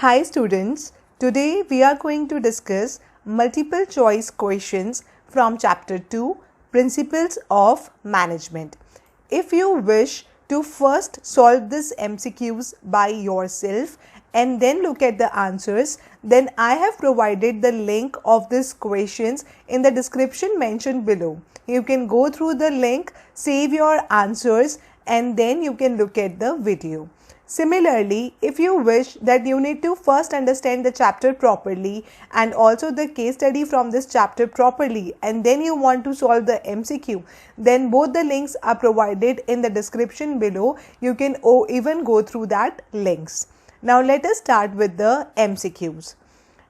Hi students, today we are going to discuss multiple choice questions from chapter 2 Principles of Management. If you wish to first solve this MCQs by yourself and then look at the answers, then I have provided the link of these questions in the description mentioned below. You can go through the link, save your answers and then you can look at the video. Similarly, if you wish that you need to first understand the chapter properly and also the case study from this chapter properly and then you want to solve the MCQ, then both the links are provided in the description below. You can even go through that links. Now let us start with the MCQs.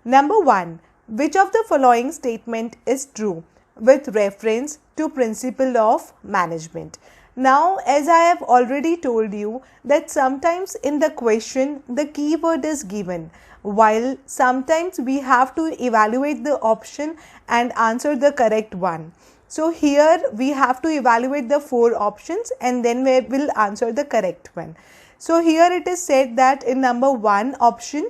Number 1. Which of the following statement is true with reference to principle of management? Now, as I have already told you that sometimes in the question the keyword is given, while sometimes we have to evaluate the option and answer the correct one. So here we have to evaluate the 4 options and then we will answer the correct one. So here it is said that in number 1 option,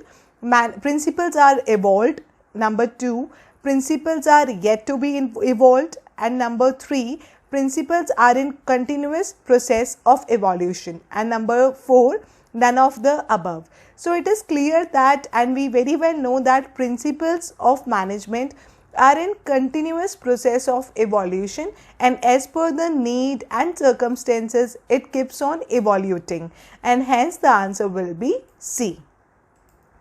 principles are evolved. Number 2, principles are yet to be evolved. And number 3, principles are in continuous process of evolution, and number 4, none of the above. So it is clear that, and we very well know that principles of management are in continuous process of evolution, and as per the need and circumstances it keeps on evolving, and hence the answer will be C.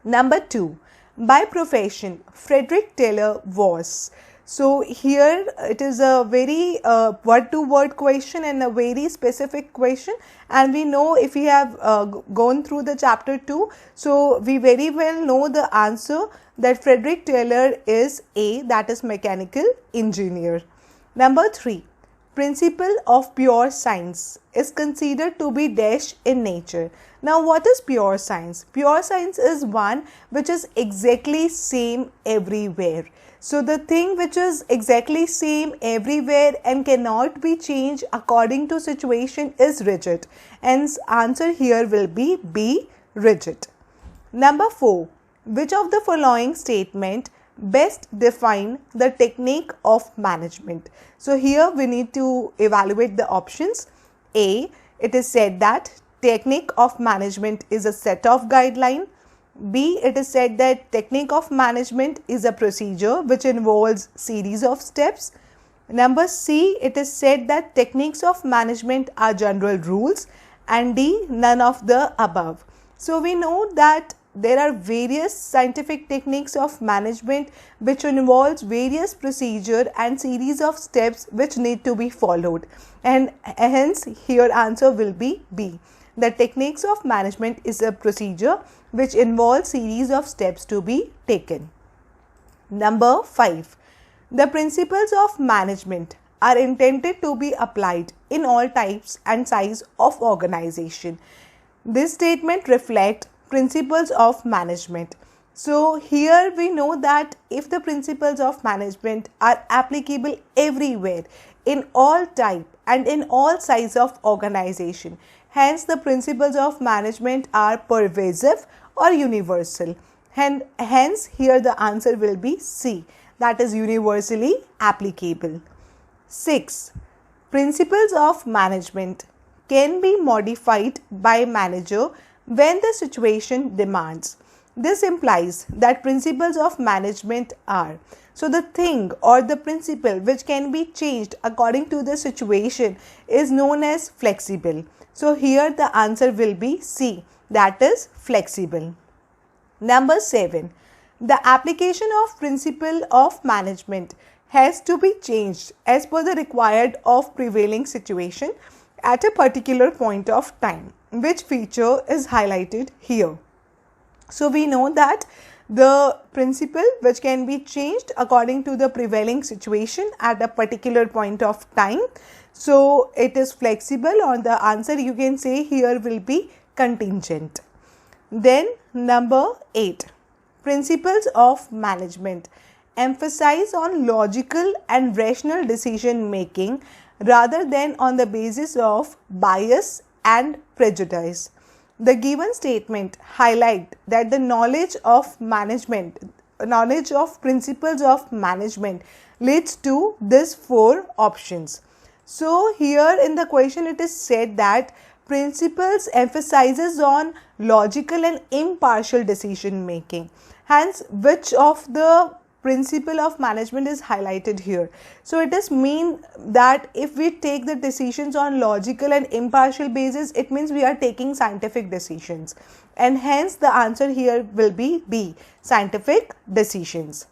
Number 2, by profession Frederick Taylor was. So here it is a very word-to-word question and a very specific question, and we know if we have gone through the chapter 2, so we very well know the answer that Frederick Taylor is A, that is mechanical engineer. Number 3, principle of pure science is considered to be dash in nature. Now what is pure science? Pure science is one which is exactly same everywhere. So the thing which is exactly same everywhere and cannot be changed according to situation is rigid. Hence answer here will be B, rigid. Number 4, which of the following statement best define the technique of management? So here we need to evaluate the options. A, it is said that technique of management is a set of guidelines. B, it is said that technique of management is a procedure which involves series of steps. Number C, it is said that techniques of management are general rules. And D, none of the above. So we know that there are various scientific techniques of management which involves various procedure and series of steps which need to be followed, and hence here answer will be B. The techniques of management is a procedure which involves series of steps to be taken. Number 5. The principles of management are intended to be applied in all types and size of organization. This statement reflects principles of management. So here we know that if the principles of management are applicable everywhere, in all type and in all size of organization, hence the principles of management are pervasive or universal, and hence here the answer will be C, that is universally applicable. 6. Principles of management can be modified by manager when the situation demands. This implies that principles of management are, so the thing or the principle which can be changed according to the situation is known as flexible. So here the answer will be C, that is flexible. Number 7. The application of principle of management has to be changed as per the required of prevailing situation at a particular point of time, which feature is highlighted here. So we know that the principle which can be changed according to the prevailing situation at a particular point of time, so it is flexible, or the answer you can say here will be contingent. Then number 8. Principles of management emphasize on logical and rational decision making rather than on the basis of bias and prejudice. the given statement highlight that the knowledge of principles of management leads to these four options. So here in the question it is said that principles emphasizes on logical and impartial decision making. Hence, which of the principle of management is highlighted here? So it is mean that if we take the decisions on logical and impartial basis, it means we are taking scientific decisions, and hence the answer here will be B, scientific decisions.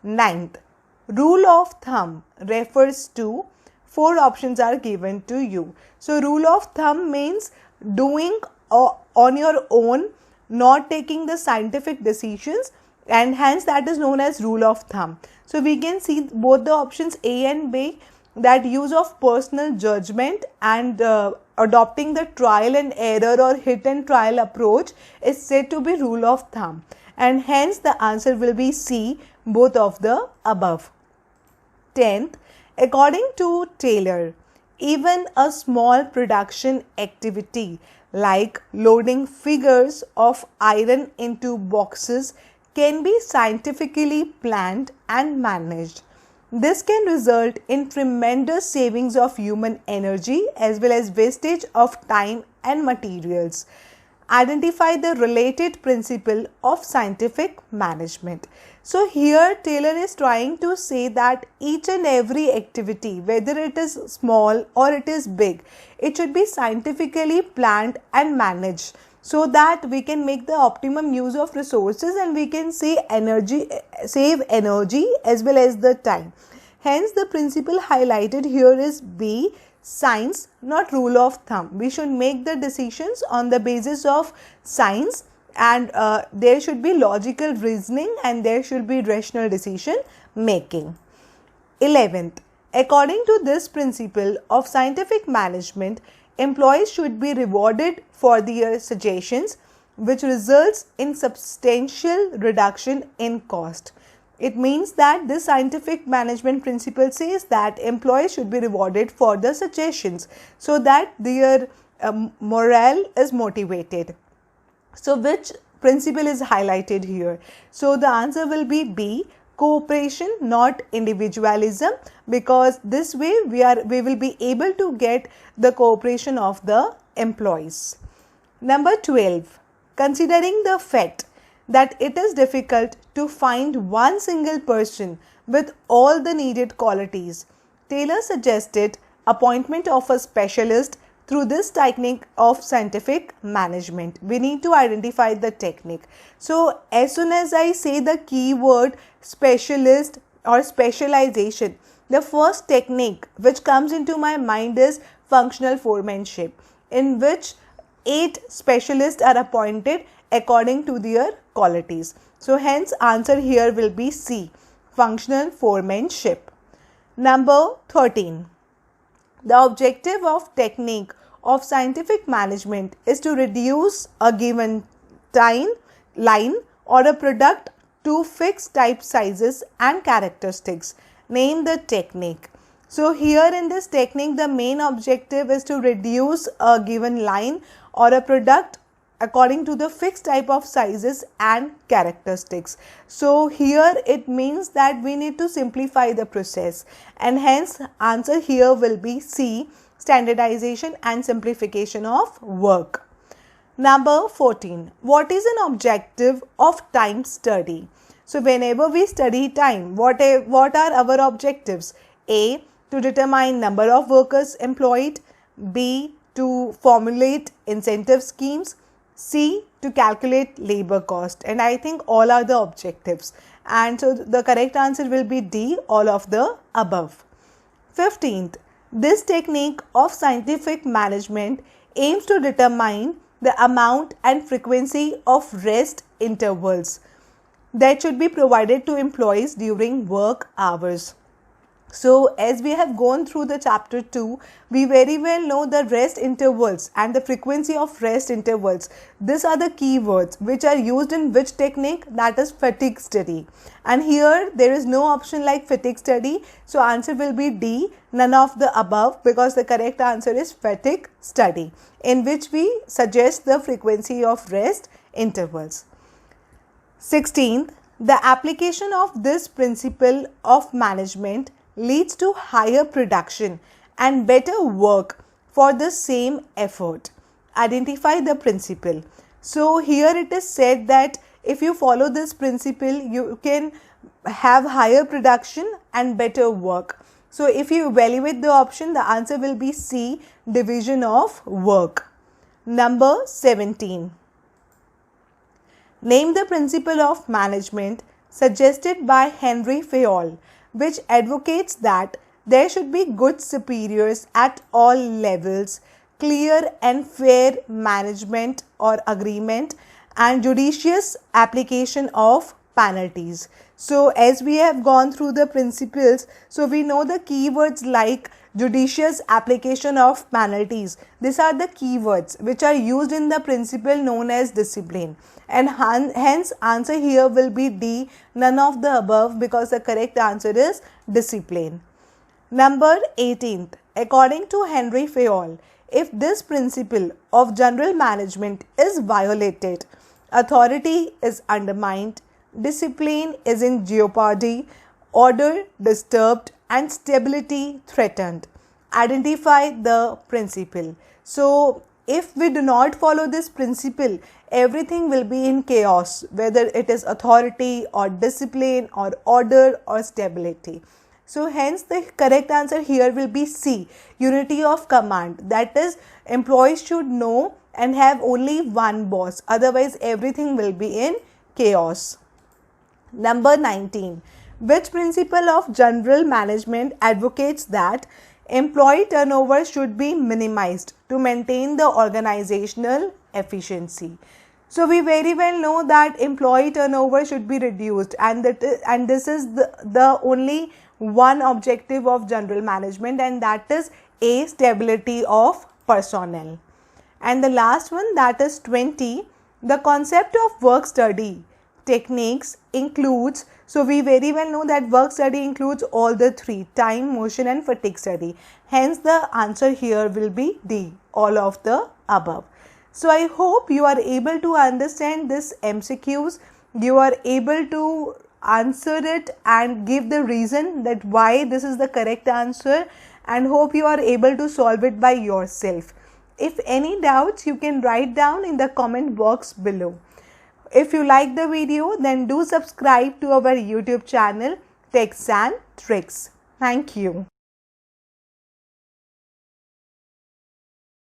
Ninth, rule of thumb refers to, four options are given to you. So rule of thumb means doing on your own, not taking the scientific decisions, and hence that is known as rule of thumb. So we can see both the options A and B, that use of personal judgment and adopting the trial and error or hit and trial approach is said to be rule of thumb, and hence the answer will be C, both of the above. 10th, according to Taylor, even a small production activity like loading figures of iron into boxes can be scientifically planned and managed. This can result in tremendous savings of human energy as well as wastage of time and materials. Identify the related principle of scientific management. So here Taylor is trying to say that each and every activity, whether it is small or it is big, it should be scientifically planned and managed, so that we can make the optimum use of resources and we can save energy as well as the time. Hence the principle highlighted here is B, science, not rule of thumb. We should make the decisions on the basis of science, and there should be logical reasoning and there should be rational decision making. 11th, according to this principle of scientific management, employees should be rewarded for their suggestions, which results in substantial reduction in cost. It means that this scientific management principle says that employees should be rewarded for the suggestions so that their morale is motivated. So which principle is highlighted here? So the answer will be B, cooperation, not individualism, because this way we will be able to get the cooperation of the employees. Number 12, considering the fact that it is difficult to find one single person with all the needed qualities, Taylor suggested appointment of a specialist through this technique of scientific management. We need to identify the technique. So as soon as I say the keyword specialist or specialization, the first technique which comes into my mind is functional foremanship, in which 8 specialists are appointed according to their qualities. So hence answer here will be C, functional foremanship. Number 13. The objective of technique of scientific management is to reduce a given line or a product to fixed type sizes and characteristics. Name the technique. So here in this technique, the main objective is to reduce a given line or a product according to the fixed type of sizes and characteristics. So here it means that we need to simplify the process, and hence answer here will be C, standardization and simplification of work. Number 14. What is an objective of time study? So whenever we study time, what are our objectives? A, to determine number of workers employed. B, to formulate incentive schemes. C, to calculate labor cost. And I think all are the objectives. And so the correct answer will be D, all of the above. 15th, this technique of scientific management aims to determine the amount and frequency of rest intervals that should be provided to employees during work hours. So as we have gone through the chapter 2, we very well know the rest intervals and the frequency of rest intervals. These are the keywords which are used in which technique, that is fatigue study. And here there is no option like fatigue study. So answer will be D, none of the above, because the correct answer is fatigue study, in which we suggest the frequency of rest intervals. 16th, the application of this principle of management leads to higher production and better work for the same effort. Identify the principle. So here it is said that if you follow this principle, you can have higher production and better work. So if you evaluate the option, the answer will be C, division of work. Number 17. Name the principle of management suggested by Henry Fayol, which advocates that there should be good superiors at all levels, clear and fair management or agreement, and judicious application of penalties. So as we have gone through the principles, so we know the keywords like judicious application of penalties. These are the keywords which are used in the principle known as discipline, and hence answer here will be D, none of the above, because the correct answer is discipline. Number 18th, according to Henry Fayol, if this principle of general management is violated, authority is undermined, discipline is in jeopardy, order disturbed, and stability threatened. Identify the principle. So if we do not follow this principle, everything will be in chaos, whether it is authority or discipline or order or stability. So hence the correct answer here will be C, unity of command. That is, employees should know and have only one boss, otherwise everything will be in chaos. Number 19. Which principle of general management advocates that employee turnover should be minimized to maintain the organizational efficiency? So we very well know that employee turnover should be reduced, and this is the only one objective of general management, and that is A, stability of personnel. And the last one, that is 20. The concept of work study techniques includes, so we very well know that work study includes all the three: time, motion, and fatigue study. Hence the answer here will be D, all of the above. So I hope you are able to understand this MCQs. You are able to answer it and give the reason that why this is the correct answer, and hope you are able to solve it by yourself. If any doubts, you can write down in the comment box below. If you like the video, then do subscribe to our YouTube channel Tips and Tricks. Thank you.